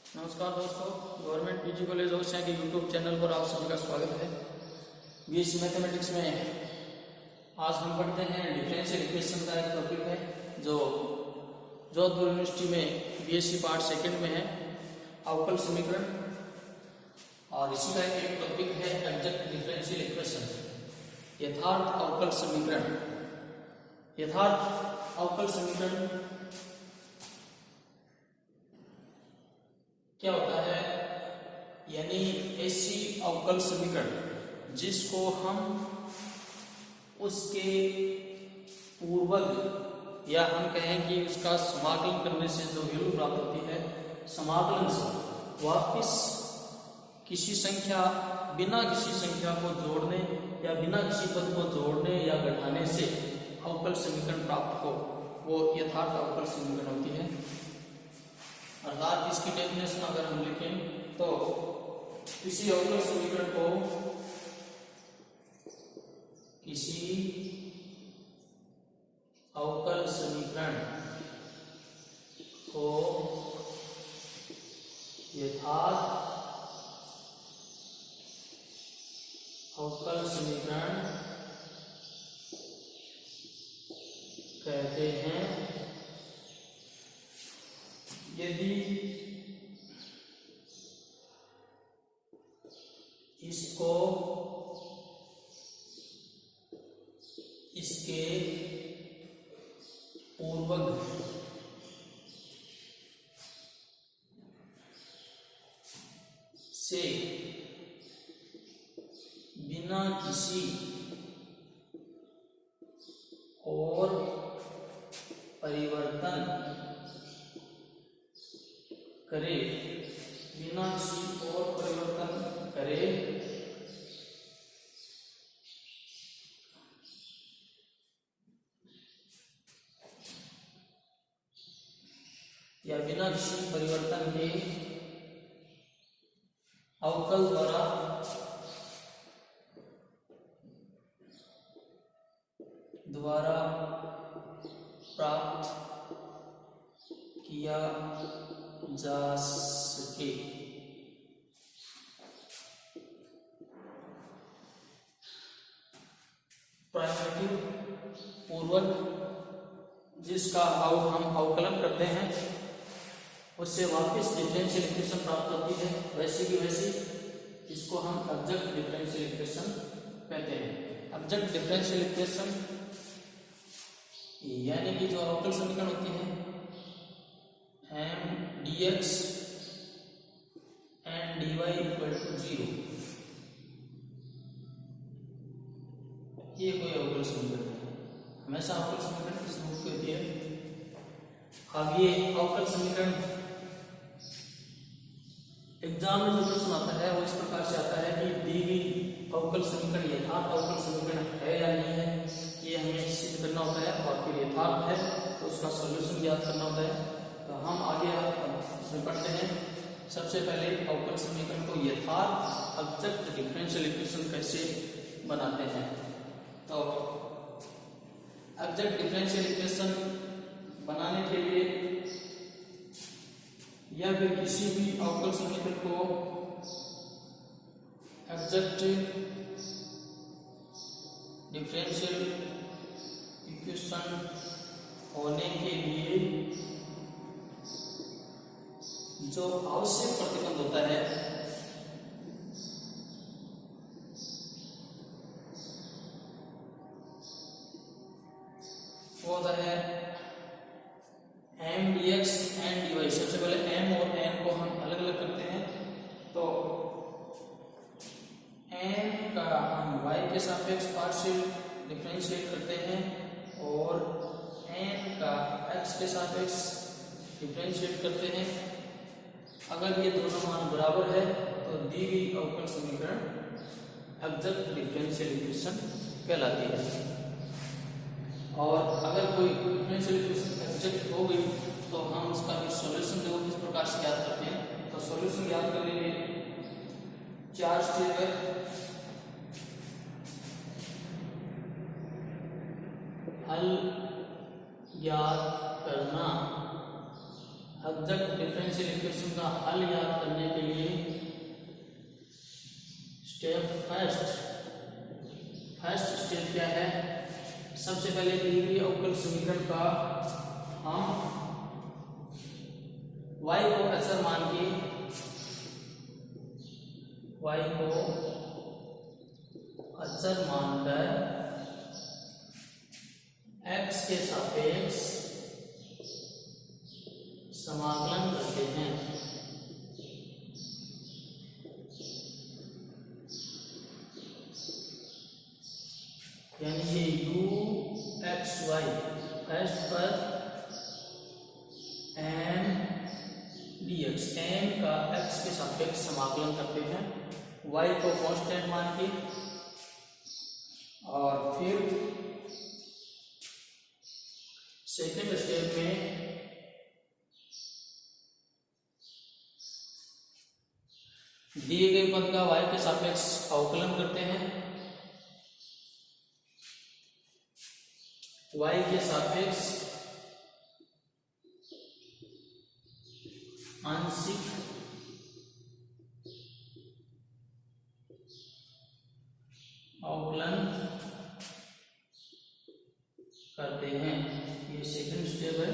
नमस्कार दोस्तों, government PG college Osian के यूट्यूब चैनल पर आप सभी का स्वागत है। बीएससी मैथमेटिक्स में आज हम पढ़ते हैं डिफरेंशियल इक्वेशन का एक टॉपिक है जो जोधपुर यूनिवर्सिटी में बीएससी पार्ट सेकंड में है, अवकल समीकरण। और इसी का एक टॉपिक है एग्जैक्ट डिफरेंशियल इक्वेशन, यथार्थ अवकल समीकरण। यथार्थ अवकल समीकरण क्या होता है? यानी ऐसी अवकल समीकरण जिसको हम उसके पूर्वज या हम कहें कि उसका समाकलन करने से जो वैल्यू प्राप्त होती है, समाकलन से वापिस किसी संख्या बिना किसी संख्या को जोड़ने या बिना किसी पद को जोड़ने या घटाने से अवकल समीकरण प्राप्त हो, वो यथार्थ अवकल समीकरण होती है। अर्थात इसकी डेफिनेशन अगर हम लिखें तो किसी अवकल समीकरण को यथार्थ अवकल समीकरण कहते हैं यदि इसको इसके पूर्वज से बिना किसी और परिवर्तन करे या बिना किसी परिवर्तन के अवकल द्वारा प्राप्त किया जा सके। प्राइमिटिव पूर्वज जिसका हम अवकलन करते हैं उससे वापस डिफरेंशियल इक्वेशन प्राप्त होती है, वैसे की वैसी इसको हम एग्जैक्ट डिफरेंशियल इक्वेशन कहते हैं। एग्जैक्ट डिफरेंशियल इक्वेशन यानी कि जो अवकल समीकरण होती है m dx and dy equal to 0, ये कोई अवकल समीकरण है। हमेशा अवकल समीकरण किस रूप की होती है? अब ये अवकल समीकरण एग्जाम में जो प्रश्न आता है वो इस प्रकार से आता है कि दी गई अवकल समीकरण यथार्थ अवकल समीकरण है या नहीं है, ये हमें सिद्ध करना होता है। और फिर यथार्थ है तो उसका सॉल्यूशन ज्ञात करना होता है। तो हम आगे इसमें पढ़ते हैं। सबसे पहले अवकल समीकरण को यथार्थ एग्जैक्ट डिफरेंशियल इक्वेशन कैसे बनाते हैं। तो एग्जैक्ट डिफरेंशियल इक्वेशन बनाने के लिए या फिर किसी भी अवकल समीकरण को एग्जैक्ट डिफरेंशियल इक्वेशन होने के लिए जो आवश्यक प्रतिबंध होता है वो होता है m dx and dy। सबसे पहले m और n को हम अलग अलग करते हैं। तो m का हम y के सापेक्ष पार्शियल डिफरेंशिएट करते हैं और n का x के सापेक्ष डिफरेंशिएट करते हैं। अगर ये दोनों मान बराबर है तो दी गई अवकल समीकरण एग्जैक्ट डिफरेंशियल इक्वेशन कहलाती है। और अगर कोई डिफरेंशियल इक्वेशन एग्जैक्ट हो गई तो हम उसका सॉल्यूशन देखो किस प्रकार से ज्ञात करते हैं। तो सॉल्यूशन ज्ञात करने में 4 स्टेप है। हल ज्ञात करना, एग्जैक्ट डिफरेंशियल इक्वेशन का हल याद करने के लिए फर्स्ट स्टेप क्या है? सबसे पहले दी गई अवकल समीकरण का हम y को अचर मान के अचर मानकर x के सापेक्ष समाकलन करते हैं। यानी ये u(x,y) फर्स्ट पर m dx, m का x के सापेक्ष समाकलन करते हैं y को कांस्टेंट मान के, और फिर सेकेंड स्टेप में दिए गए पद का y के सापेक्ष अवकलन करते हैं। y के सापेक्ष आंशिक अवकलन करते हैं। ये सेकंड स्टेप है,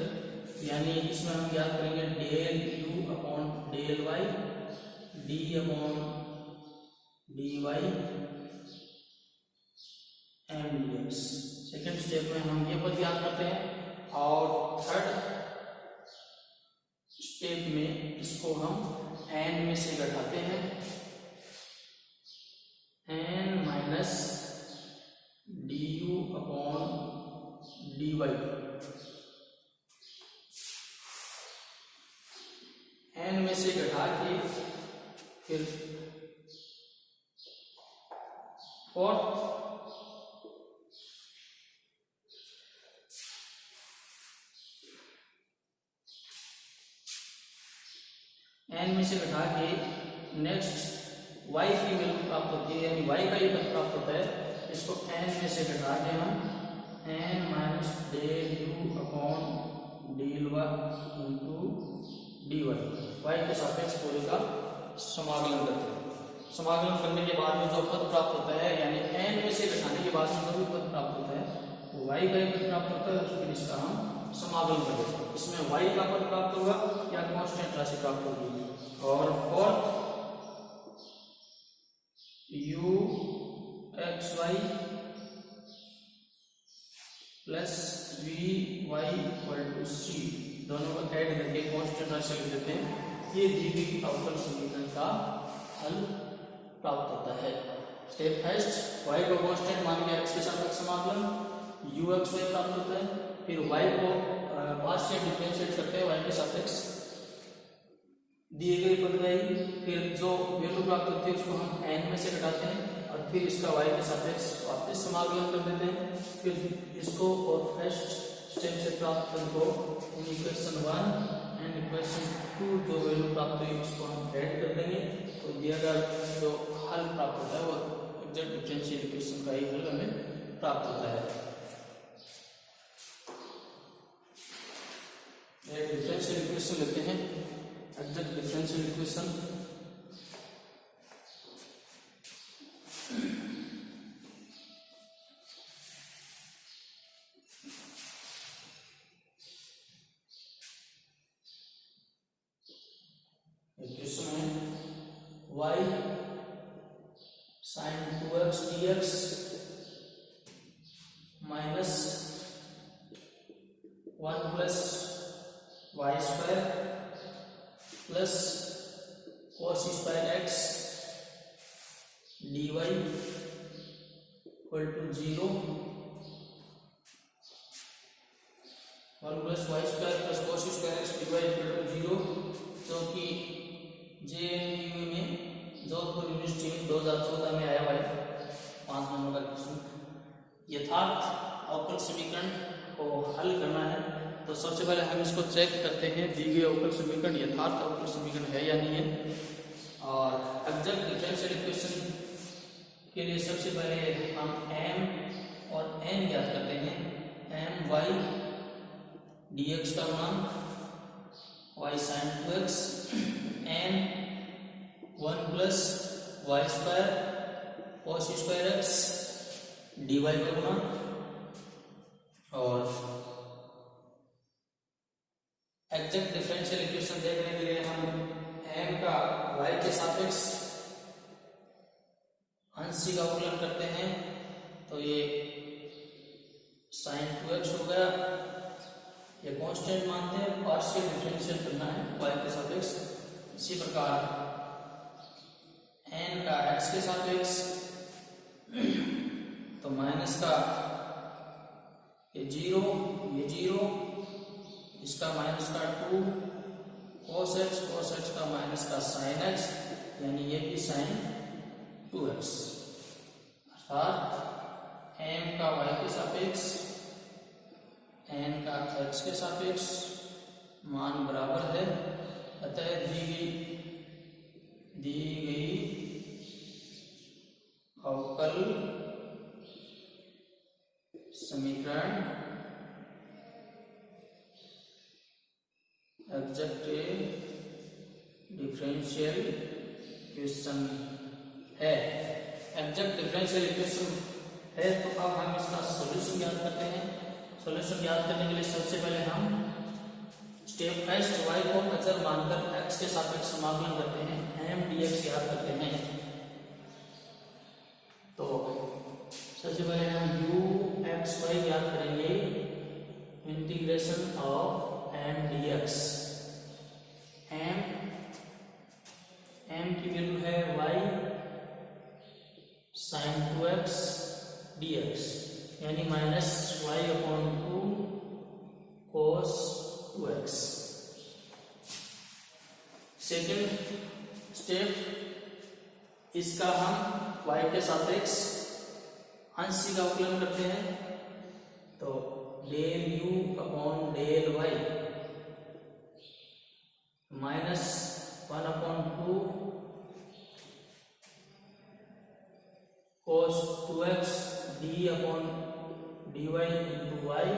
यानी इसमें हम क्या करेंगे? Del u upon del y, d upon dy m dx। Second step में हम ये पद याद करते हैं, और थर्ड स्टेप में इसको हम n में से घटाते हैं, n minus du upon dy। n में से घटा के फिर फोर्थ n में से घटा के नेक्स्ट y की वैल्यू प्राप्त होती है, यानी y का ये पद प्राप्त होता है। इसको n में से घटा के हम n minus del u upon del y into dy, y के सापेक्ष पूरे का समाकलन करते हैं। समाकलन करने के बाद में जो पद प्राप्त होता है, यानी n में से घटाने के बाद में जो भी पद प्राप्त होता है वो y का ही पद प्राप्त होता है, फिर इसका हम समाकलन कर देते हैं। इसमें y का पद प्राप्त होगा या कांस्टेंट राशि प्राप्त होगी। और fourth u(x,y) plus v(y) c, दोनों को ऐड करके कांस्टेंट राशि लिख देते हैं। ये दी गई अवकल समीकरण का हल प्राप्त होता है। स्टेप फर्स्ट, y को कांस्टेंट मान के x के सापेक्ष समाकलन u(x,y) प्राप्त होता है। फिर y को पार्शियल डिफरेंशिएट करते हैं y के सापेक्ष दिए गए पद का ही, फिर जो वैल्यू प्राप्त होती है उसको हम n में से घटाते हैं, और फिर इसका y के सापेक्ष वापस समाकलन कर देते हैं। फिर इसको और फर्स्ट स्टेप से प्राप्त पद को इक्वेशन 1 एंड इक्वेशन 2 जो वैल्यू प्राप्त हुई उसको हम ऐड कर देंगे, तो दिया गया जो हल प्राप्त होता है वो एग्जैक्ट डिफरेंशियल इक्वेशन का ही हल हमें प्राप्त होता है। डिफरेंशियल इक्वेशन लेते हैं, एग्जैक्ट डिफरेंशियल इक्वेशन। इक्वेशन है y sin 2x dx minus 1 plus y square plus cos square x dy equal to 0, 1 plus y square plus cos square x dy equal to 0, जो कि JNU में Jodhpur university में 2014 में आया हुआ है 5 number का क्वेश्चन। यथार्थ अवकल समीकरण को हल करना है, तो सबसे पहले हम इसको चेक करते हैं दी गई अवकल समीकरण यथार्थ अवकल समीकरण है या नहीं है। और एग्जैक्ट डिफरेंशियल इक्वेशन के लिए सबसे पहले हम m और n ज्ञात करते हैं। m y dx का मान y sin 2x n 1 plus Y square cos square x dy का गुना, और एग्जैक्ट डिफरेंशियल इक्वेशन देखने के लिए हम m का y के सापेक्ष आंशिक अवकलन करते हैं, तो ये sin 2x हो गया, ये कांस्टेंट मानते हैं, पार्शियल डिफरेंशियल करना है y के सापेक्ष। इसी प्रकार n का x के सापेक्ष, तो माइनस का ये जीरो, इसका माइनस का 2 cos x का माइनस का sin x, यानी ये भी sin 2x, अर्थात m का y के सापेक्ष n का x के सापेक्ष मान बराबर है। अतः दी गई अवकल समीकरण एग्जैक्ट डिफरेंशियल इक्वेशन है। एग्जैक्ट डिफरेंशियल इक्वेशन है, तो अब हम इसका सॉल्यूशन ज्ञात करते हैं। सॉल्यूशन ज्ञात करने के लिए सबसे पहले हम स्टेप फर्स्ट y को अचर मानकर x के सापेक्ष समाकलन करते हैं, m dx ज्ञात करते हैं। तो सबसे पहले हम u x y ज्ञात करेंगे, integration of m dx। m की वैल्यू है y sin 2x dx, यानी minus y upon 2 cos 2x। Second step, इसका हम y के सापेक्ष आंशिक अवकलन करते हैं, तो del u upon del y minus 1 upon 2 cos 2x d upon dy into y,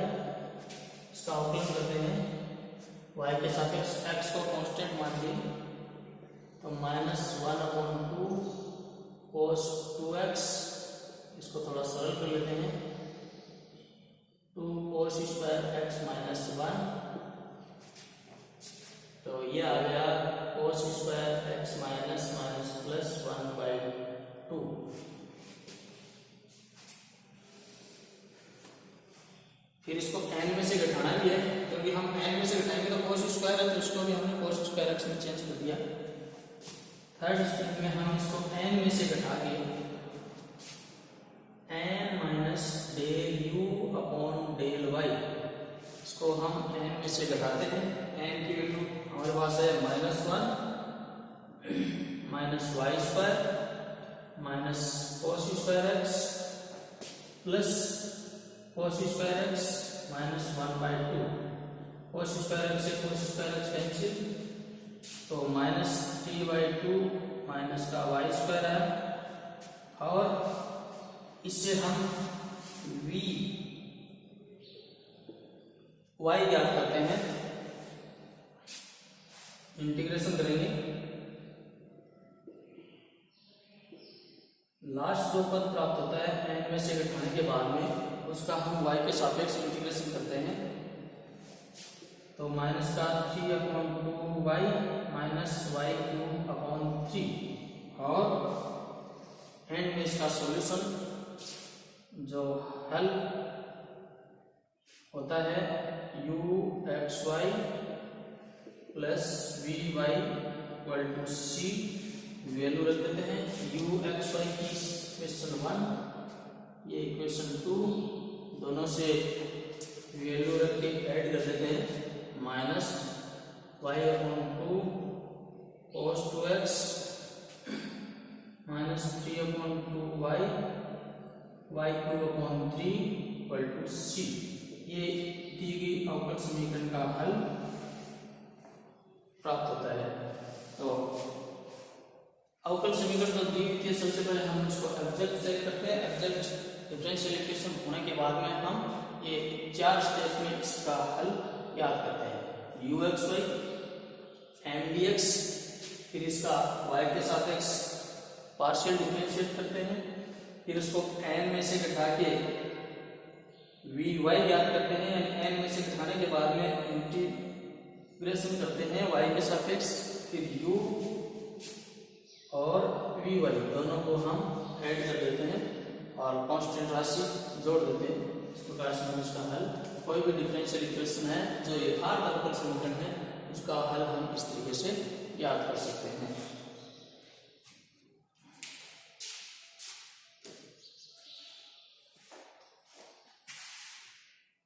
इसका अवकलन करते हैं y के सापेक्ष, x को कांस्टेंट मान लें, तो माइनस 1 अपॉन 2 cos 2x, इसको थोड़ा सरल कर लेते हैं, 2 cos स्क्वायर x माइनस 1, तो ये आ गया cos square x minus plus 1/2। फिर इसको n में से घटाना भी है, क्योंकि हम n में से घटाएंगे तो cos स्क्वायर है, तो इसको भी हमने cos स्क्वायर x में चेंज कर दिया। थर्ड स्टेप में हम इसको n में से घटा के n minus del u upon del y, इसको हम n में से घटाते हैं। n की वैल्यू हमारे पास है -1 minus Y square minus cos square x plus cos square x minus 1/2, cos square x से cos स्क्वायर x कैंसिल, तो माइनस 3/2 माइनस का y स्क्वायर है, और इससे हम v y ज्ञात करते हैं, इंटीग्रेशन करेंगे। लास्ट जो पद प्राप्त होता है n में से घटाने के बाद में, उसका हम y के सापेक्ष इंटीग्रेशन करते हैं, तो माइनस का 3/2y माइनस y³ अपॉन 3, और एंड में इसका सॉल्यूशन जो हल होता है u(xy) plus v(y) equal to c, value रख देते हैं, u(xy) की इक्वेशन 1, ये इक्वेशन 2, दोनों से वैल्यू रख के ऐड कर देते हैं, minus y/2 cos 2x minus 3/2y y³/3 equal to c। ये दी गई अवकल समीकरण का हल प्राप्त होता है। तो अवकल समीकरण तो दी हुई, सबसे पहले हम इसको एग्जैक्ट चेक करते हैं। एग्जैक्ट डिफरेंशियल इक्वेशन होने के बाद में हम ये 4 स्टेप में इसका हल याद करते हैं। u(xy) एम डी एक्स, फिर इसका y के सापेक्ष पार्शियल डिफरेंशिएट करते हैं, फिर उसको n में से घटा के वी वाई ज्ञात करते हैं, यानी n में से घटाने के बाद में इंटीग्रेशन करते हैं y के सापेक्ष, फिर u और वी वाई दोनों को हम ऐड कर देते हैं और कांस्टेंट राशि जोड़ देते हैं। इस प्रकार से हम इसका हल, कोई भी डिफरेंशियल इक्वेशन है जो यथार्थ अवकल समीकरण है, उसका हल हम इस तरीके से याद कर सकते हैं।